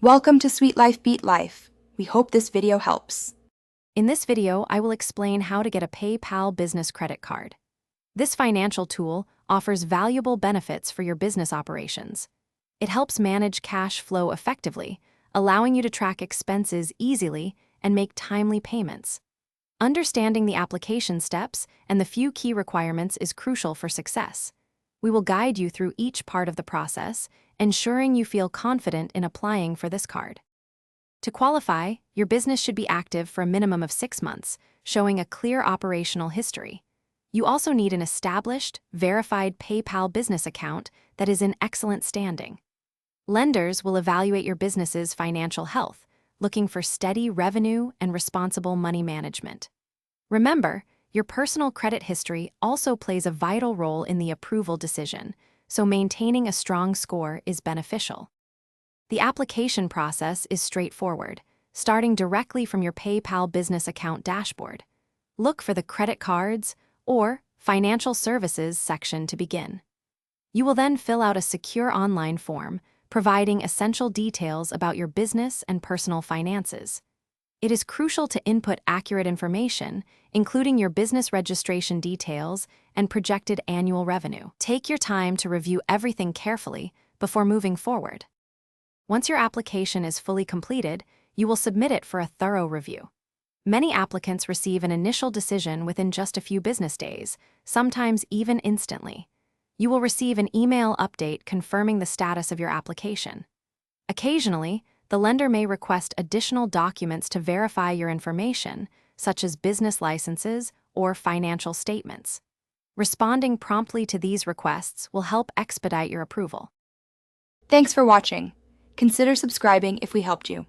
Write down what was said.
Welcome to Sweet Life Beat Life. We hope this video helps. In this video, I will explain how to get a PayPal business credit card. This financial tool offers valuable benefits for your business operations. It helps manage cash flow effectively, allowing you to track expenses easily and make timely payments. Understanding the application steps and the few key requirements is crucial for success. We will guide you through each part of the process, ensuring you feel confident in applying for this card. To qualify, your business should be active for a minimum of 6 months, showing a clear operational history. You also need an established, verified PayPal business account that is in excellent standing. Lenders will evaluate your business's financial health, looking for steady revenue and responsible money management. Remember, your personal credit history also plays a vital role in the approval decision, so maintaining a strong score is beneficial. The application process is straightforward, starting directly from your PayPal business account dashboard. Look for the Credit Cards or Financial Services section to begin. You will then fill out a secure online form, providing essential details about your business and personal finances. It is crucial to input accurate information, including your business registration details and projected annual revenue. Take your time to review everything carefully before moving forward. Once your application is fully completed, you will submit it for a thorough review. Many applicants receive an initial decision within just a few business days, sometimes even instantly. You will receive an email update confirming the status of your application. Occasionally, the lender may request additional documents to verify your information, such as business licenses or financial statements. Responding promptly to these requests will help expedite your approval. Thanks for watching. Consider subscribing if we helped you.